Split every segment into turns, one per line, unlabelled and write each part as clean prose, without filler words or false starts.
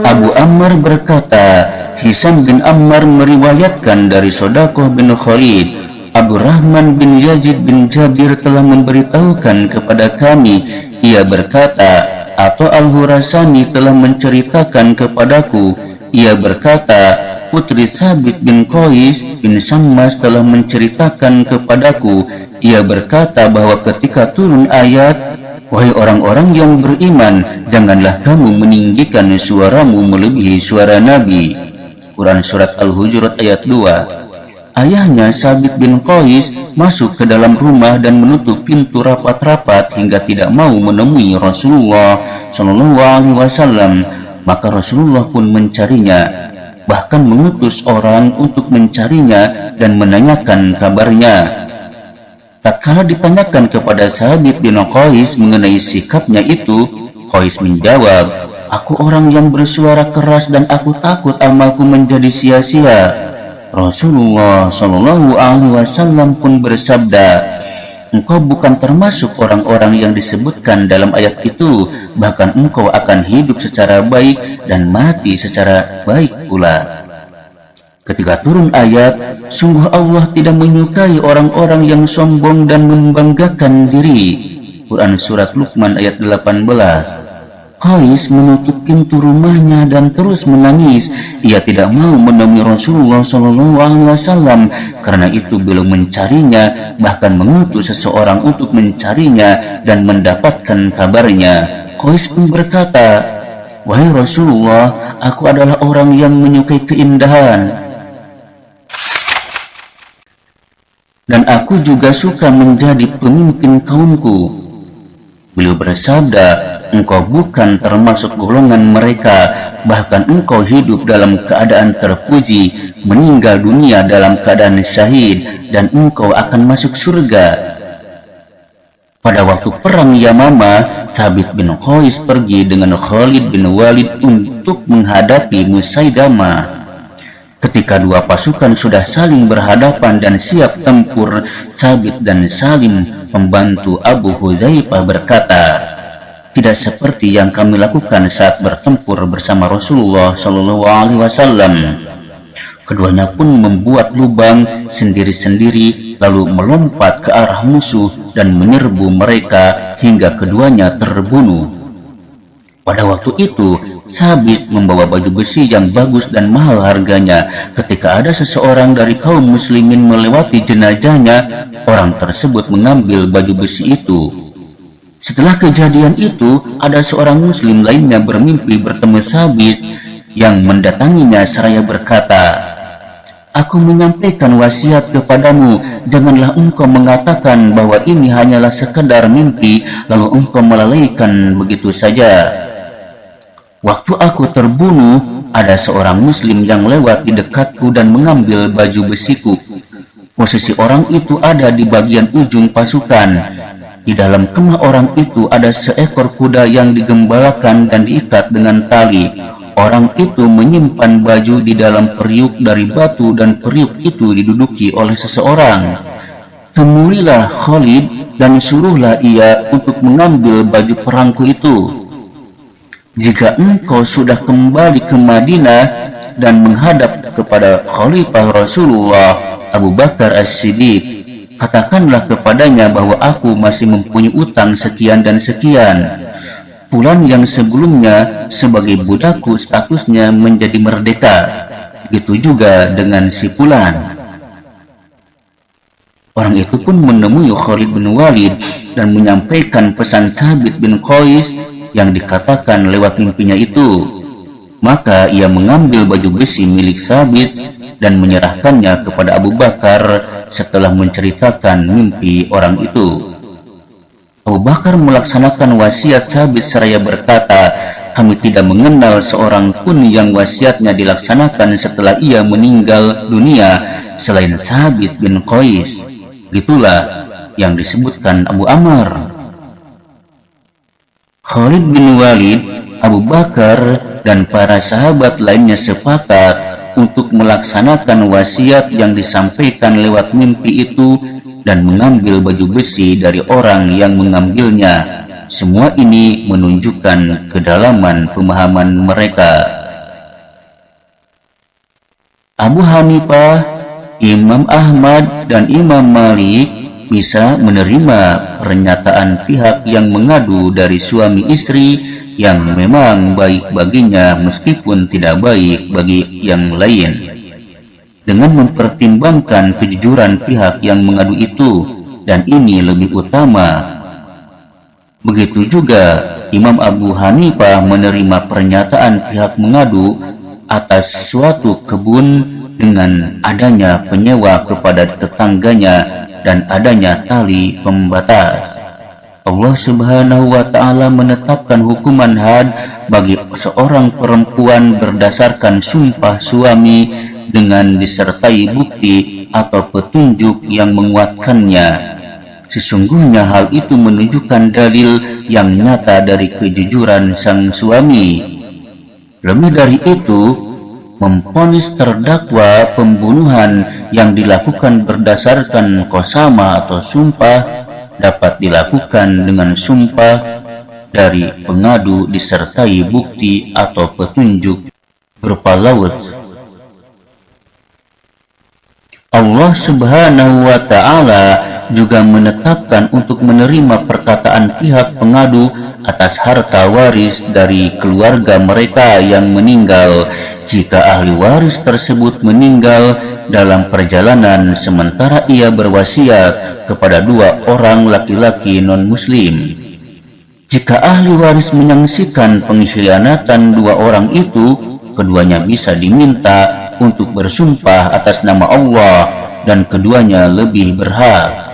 Abu Ammar berkata, Hisam bin Ammar meriwayatkan dari Sodaqah bin Khalid, Abdurrahman bin Yazid bin Jabir telah memberitahukan kepada kami, ia berkata, atau Al-Hurasani telah menceritakan kepadaku, ia berkata, putri Thabit bin Qais bin Sammas telah menceritakan kepadaku, ia berkata bahwa ketika turun ayat, wahai orang-orang yang beriman, janganlah kamu meninggikan suaramu melebihi suara Nabi. Quran Surat Al-Hujurat ayat 2. Ayahnya Thabit bin Qais masuk ke dalam rumah dan menutup pintu rapat-rapat hingga tidak mau menemui Rasulullah SAW. Maka Rasulullah pun mencarinya, bahkan mengutus orang untuk mencarinya dan menanyakan kabarnya. Tatkala ditanyakan kepada Thabit bin Qais mengenai sikapnya itu, Qais menjawab, aku orang yang bersuara keras dan aku takut amalku menjadi sia-sia. Rasulullah SAW pun bersabda, engkau bukan termasuk orang-orang yang disebutkan dalam ayat itu, bahkan engkau akan hidup secara baik dan mati secara baik pula. Ketika turun ayat, sungguh Allah tidak menyukai orang-orang yang sombong dan membanggakan diri. Quran Surat Luqman ayat 18. Qais menutup pintu rumahnya dan terus menangis. Ia tidak mau menemui Rasulullah SAW. Karena itu beliau mencarinya, bahkan mengutus seseorang untuk mencarinya dan mendapatkan kabarnya. Qais pun berkata, wahai Rasulullah, aku adalah orang yang menyukai keindahan, dan aku juga suka menjadi pemimpin kaumku. Beliau bersabda, engkau bukan termasuk golongan mereka, bahkan engkau hidup dalam keadaan terpuji, meninggal dunia dalam keadaan syahid, dan engkau akan masuk surga. Pada waktu perang Yamamah, Thabit bin Qais pergi dengan Khalid bin Walid untuk menghadapi Musailamah. Ketika dua pasukan sudah saling berhadapan dan siap tempur, Thabit dan Salim, pembantu Abu Hudzaifah, berkata, tidak seperti yang kami lakukan saat bertempur bersama Rasulullah SAW. Keduanya pun membuat lubang sendiri-sendiri lalu melompat ke arah musuh dan menyerbu mereka hingga keduanya terbunuh. Pada waktu itu, Thabit membawa baju besi yang bagus dan mahal harganya. Ketika ada seseorang dari kaum muslimin melewati jenazahnya, orang tersebut mengambil baju besi itu. Setelah kejadian itu, ada seorang muslim lainnya bermimpi bertemu Thabit yang mendatanginya seraya berkata, aku menyampaikan wasiat kepadamu, janganlah engkau mengatakan bahwa ini hanyalah sekedar mimpi, lalu engkau melalaikan begitu saja. Waktu aku terbunuh, ada seorang muslim yang lewat di dekatku dan mengambil baju besiku. Posisi orang itu ada di bagian ujung pasukan. Di dalam kemah orang itu ada seekor kuda yang digembalakan dan diikat dengan tali. Orang itu menyimpan baju di dalam periuk dari batu dan periuk itu diduduki oleh seseorang. Temuilah Khalid dan suruhlah ia untuk mengambil baju perangku itu. Jika engkau sudah kembali ke Madinah dan menghadap kepada Khalifah Rasulullah Abu Bakar As-Siddiq, katakanlah kepadanya bahwa aku masih mempunyai utang sekian dan sekian. Fulan yang sebelumnya sebagai budakku statusnya menjadi merdeka. Begitu juga dengan si Fulan. Orang itu pun menemui Khalid bin Walid dan menyampaikan pesan Thabit bin Qais yang dikatakan lewat mimpinya itu. Maka ia mengambil baju besi milik Thabit dan menyerahkannya kepada Abu Bakar setelah menceritakan mimpi orang itu. Abu Bakar melaksanakan wasiat Thabit seraya berkata, kami tidak mengenal seorang pun yang wasiatnya dilaksanakan setelah ia meninggal dunia selain Thabit bin Qais. Gitulah yang disebutkan Abu Ammar. Khalid bin Walid, Abu Bakar, dan para sahabat lainnya sepakat untuk melaksanakan wasiat yang disampaikan lewat mimpi itu dan mengambil baju besi dari orang yang mengambilnya. Semua ini menunjukkan kedalaman pemahaman mereka. Abu Hanifah, Imam Ahmad, dan Imam Malik bisa menerima pernyataan pihak yang mengadu dari suami istri yang memang baik baginya meskipun tidak baik bagi yang lain, dengan mempertimbangkan kejujuran pihak yang mengadu itu, dan ini lebih utama. Begitu juga Imam Abu Hanifah menerima pernyataan pihak mengadu atas suatu kebun dengan adanya penyewa kepada tetangganya dan adanya tali pembatas. Allah Subhanahu wa Ta'ala menetapkan hukuman had bagi seorang perempuan berdasarkan sumpah suami dengan disertai bukti atau petunjuk yang menguatkannya. Sesungguhnya hal itu menunjukkan dalil yang nyata dari kejujuran sang suami. Lebih dari itu, memvonis terdakwa pembunuhan yang dilakukan berdasarkan qasama atau sumpah dapat dilakukan dengan sumpah dari pengadu disertai bukti atau petunjuk berupa lawz. Allah Subhanahu wa Ta'ala juga menetapkan untuk menerima perkataan pihak pengadu atas harta waris dari keluarga mereka yang meninggal jika ahli waris tersebut meninggal dalam perjalanan sementara ia berwasiat kepada 2 orang laki-laki non-muslim. Jika ahli waris menyaksikan pengkhianatan 2 orang itu, keduanya bisa diminta untuk bersumpah atas nama Allah dan keduanya lebih berhak.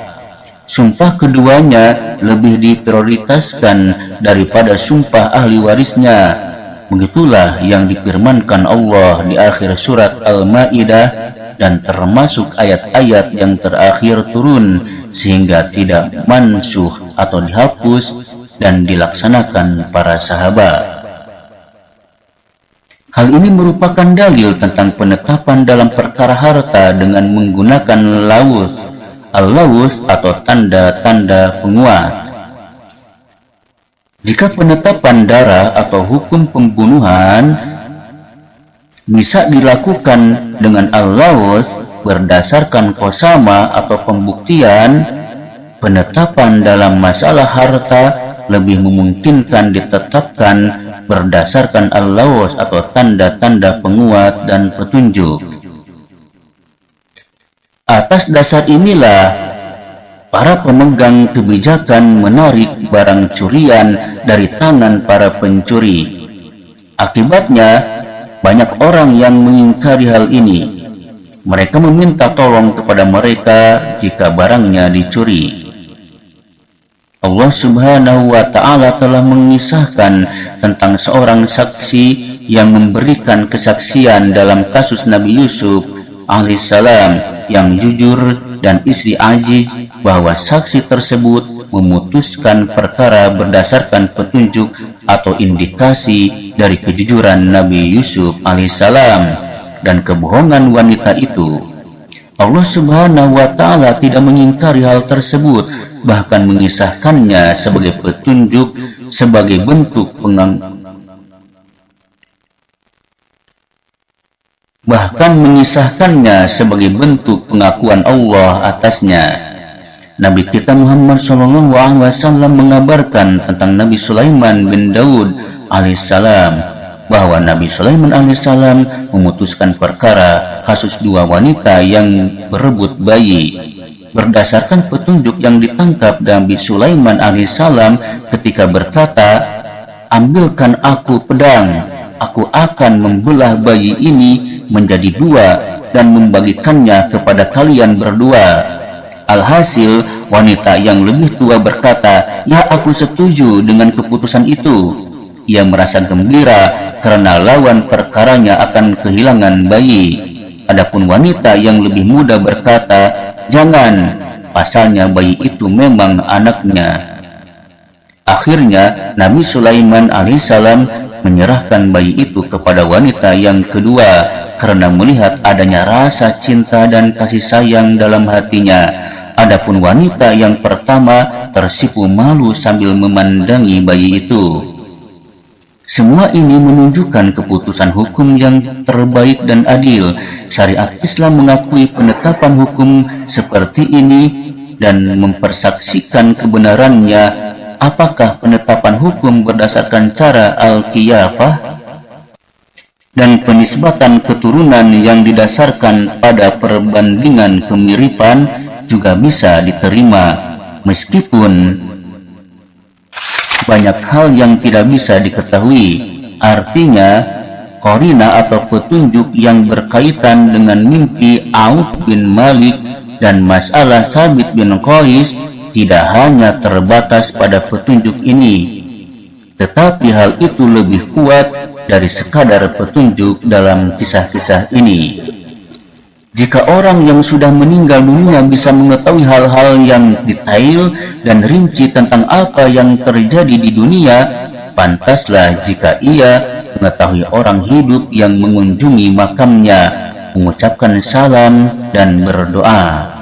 Sumpah keduanya lebih diprioritaskan daripada sumpah ahli warisnya. Begitulah yang difirmankan Allah di akhir surat Al-Ma'idah dan termasuk ayat-ayat yang terakhir turun sehingga tidak mansuh atau dihapus dan dilaksanakan para sahabat. Hal ini merupakan dalil tentang penetapan dalam perkara harta dengan menggunakan lawz, al-lawz atau tanda-tanda penguat. Jika penetapan darah atau hukum pembunuhan bisa dilakukan dengan al-lawz berdasarkan qasama atau pembuktian, penetapan dalam masalah harta lebih memungkinkan ditetapkan berdasarkan al-lawz atau tanda-tanda penguat dan petunjuk. Atas dasar inilah para pemegang kebijakan menarik barang curian dari tangan para pencuri. Akibatnya, banyak orang yang mengingkari hal ini. Mereka meminta tolong kepada mereka jika barangnya dicuri. Allah Subhanahu wa Ta'ala telah mengisahkan tentang seorang saksi yang memberikan kesaksian dalam kasus Nabi Yusuf alaihissalam yang jujur dan istri Aziz, bahwa saksi tersebut memutuskan perkara berdasarkan petunjuk atau indikasi dari kejujuran Nabi Yusuf alaihissalam dan kebohongan wanita itu. Allah Subhanahu wa Ta'ala tidak mengingkari hal tersebut, bahkan mengisahkannya sebagai petunjuk, sebagai bentuk pengakuan Allah atasnya. Nabi kita Muhammad SAW mengabarkan tentang Nabi Sulaiman bin Daud alaihissalam bahwa Nabi Sulaiman alaihissalam memutuskan perkara kasus 2 wanita yang berebut bayi berdasarkan petunjuk yang ditangkap Nabi Sulaiman alaihissalam ketika berkata, "Ambilkan aku pedang, aku akan membelah bayi ini menjadi 2 dan membagikannya kepada kalian berdua." Alhasil, wanita yang lebih tua berkata, "Ya, aku setuju dengan keputusan itu." Ia merasa gembira karena lawan perkaranya akan kehilangan bayi. Adapun wanita yang lebih muda berkata, "Jangan, pasalnya bayi itu memang anaknya." Akhirnya, Nabi Sulaiman alaihissalam menyerahkan bayi itu kepada wanita yang kedua karena melihat adanya rasa cinta dan kasih sayang dalam hatinya. Adapun wanita yang pertama tersipu malu sambil memandangi bayi itu. Semua ini menunjukkan keputusan hukum yang terbaik dan adil. Syariat Islam mengakui penetapan hukum seperti ini dan mempersaksikan kebenarannya. Apakah penetapan hukum berdasarkan cara al-qiyafah dan penisbatan keturunan yang didasarkan pada perbandingan kemiripan juga bisa diterima, meskipun banyak hal yang tidak bisa diketahui. Artinya, korina atau petunjuk yang berkaitan dengan mimpi Auf bin Malik dan masalah Sabit bin Qais tidak hanya terbatas pada petunjuk ini, tetapi hal itu lebih kuat dari sekadar petunjuk dalam kisah-kisah ini. Jika orang yang sudah meninggal dunia bisa mengetahui hal-hal yang detail dan rinci tentang apa yang terjadi di dunia, pantaslah jika ia mengetahui orang hidup yang mengunjungi makamnya, mengucapkan salam dan berdoa.